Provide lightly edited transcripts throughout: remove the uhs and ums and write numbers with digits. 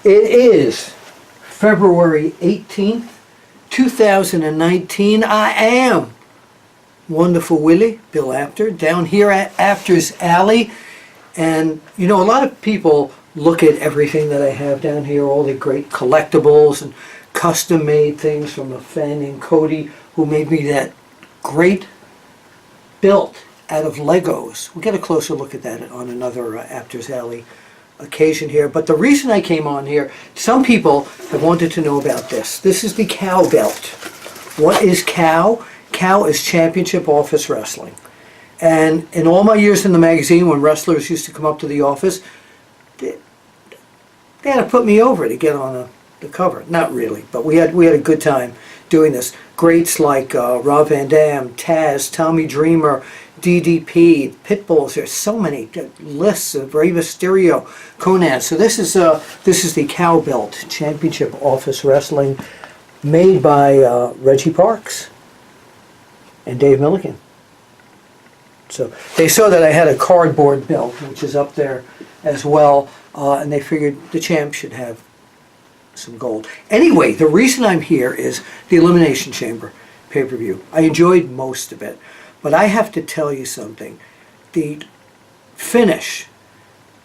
It is February 18th, 2019. I am Wonderful Willie, Bill Apter, down here at Apter's Alley. And, you know, a lot of people look at everything that I have down here, all the great collectibles and custom-made things from a fan named Cody, who made me that great belt out of Legos. We'll get a closer look at that on another Apter's Alley occasion here. But the reason I came on here, some people have wanted to know about this. This is the cow belt. What is cow? Cow is Championship Office Wrestling. And in all my years in the magazine, when wrestlers used to come up to the office, they had to put me over to get on the cover. Not really, but we had a good time doing this. Greats like Rob Van Dam, Taz, Tommy Dreamer, DDP, Pitbulls. There's so many lists of Rey Mysterio, Conan. So this is the cow belt, Championship Office Wrestling, made by Reggie Parks and Dave Milliken. So they saw that I had a cardboard belt, which is up there as well, and they figured the champ should have some gold. Anyway, the reason I'm here is the Elimination Chamber pay-per-view. I enjoyed most of it, but I have to tell you something. The finish,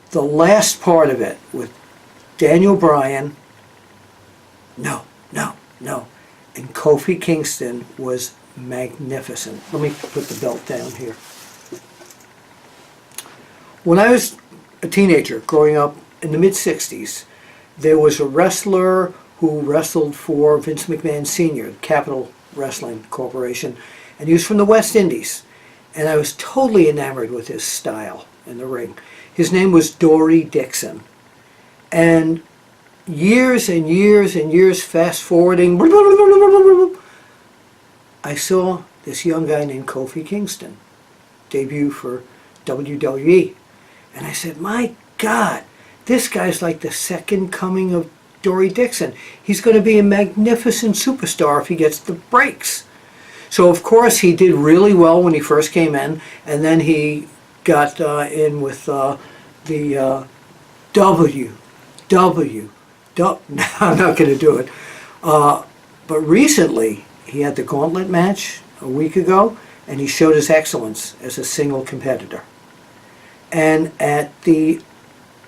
the last part of it with Daniel Bryan, no, and Kofi Kingston was magnificent. Let me put the belt down here. When I was a teenager growing up in the mid-60s, there was a wrestler who wrestled for Vince McMahon Sr., Capital Wrestling Corporation, and he was from the West Indies. And I was totally enamored with his style in the ring. His name was Dory Dixon. And years and years and years fast forwarding, I saw this young guy named Kofi Kingston debut for WWE. And I said, my God, this guy's like the second coming of Dory Dixon. He's going to be a magnificent superstar if he gets the breaks. So, of course, he did really well when he first came in, and then he got in with the no, I'm not going to do it. But recently, he had the gauntlet match a week ago, and he showed his excellence as a single competitor. And at the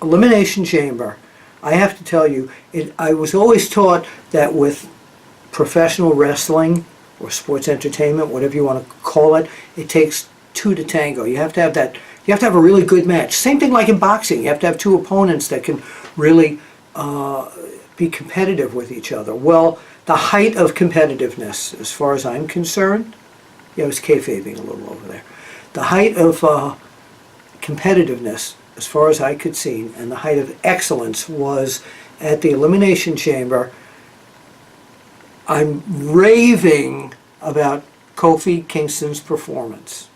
Elimination Chamber, I have to tell you, I was always taught that with professional wrestling or sports entertainment, whatever you want to call it, it takes two to tango. You have to have that. You have to have a really good match. Same thing like in boxing. You have to have two opponents that can really be competitive with each other. Well, the height of competitiveness, as far as I'm concerned, yeah, I was kayfabing a little over there. The height of competitiveness, as far as I could see, and the height of excellence was at the Elimination Chamber. I'm raving about Kofi Kingston's performance.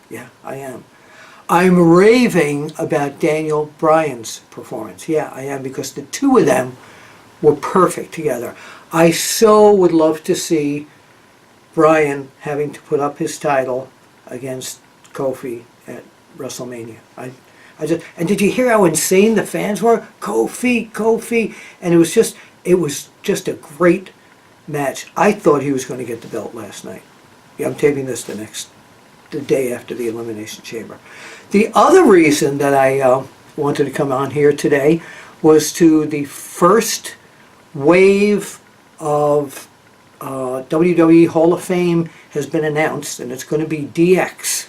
Yeah, I am. I'm raving about Daniel Bryan's performance. Yeah, I am, because the two of them were perfect together. I so would love to see Bryan having to put up his title against Kofi at WrestleMania. And did you hear how insane the fans were? Kofi, and it was just a great match. I thought he was going to get the belt last night. Yeah, I'm taping this the day after the Elimination Chamber. The other reason that I wanted to come on here today was to the first wave of WWE Hall of Fame has been announced, and it's going to be DX.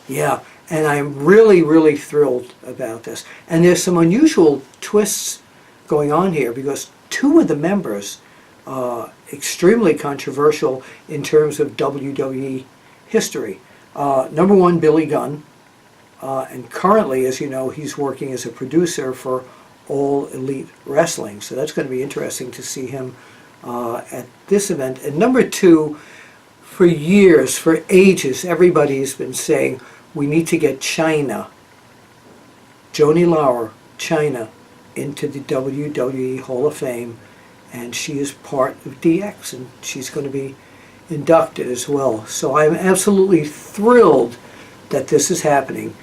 Yeah. And I'm really, really thrilled about this. And there's some unusual twists going on here, because two of the members are extremely controversial in terms of WWE history. Number one, Billy Gunn. And currently, as you know, he's working as a producer for All Elite Wrestling. So that's going to be interesting to see him at this event. And number two, for years, for ages, everybody's been saying, we need to get Chyna, Joni Lauer, Chyna, into the WWE Hall of Fame, and she is part of DX, and she's going to be inducted as well. So I'm absolutely thrilled that this is happening.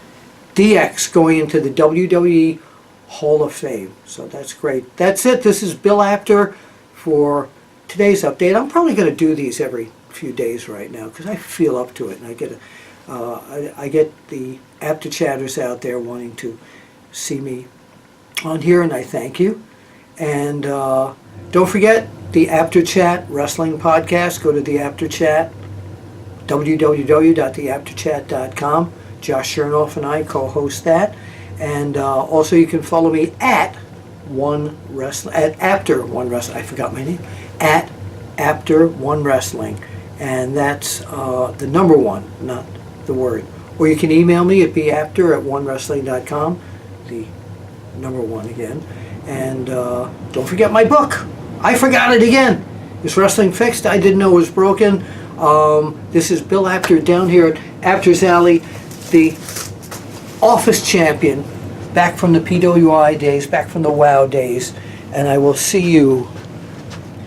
DX going into the WWE Hall of Fame. So that's great. That's it. This is Bill Apter for today's update. I'm probably going to do these every few days right now because I feel up to it, and I get the Apter chatters out there wanting to see me on here, and I thank you. And don't forget the Apter Chat Wrestling Podcast. Go to the Apter Chat, www.theapterchat.com. Josh Chernoff and I co-host that. And also you can follow me at Apter One Wrestling. I forgot my name. At Apter One Wrestling. And that's the number one, not the word. Or you can email me at beapter@onewrestling.com. The number one again. And don't forget my book. I forgot it again. Is Wrestling Fixed? I didn't know it was broken. This is Bill Apter down here at Apter's Alley, the office champion, back from the PWI days, back from the WOW days. And I will see you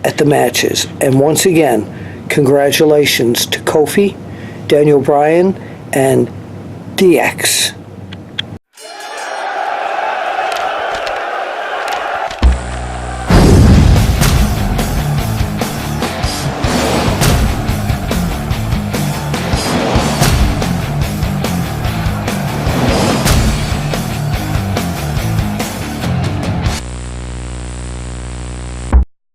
at the matches. And once again, congratulations to Kofi, Daniel Bryan, and DX.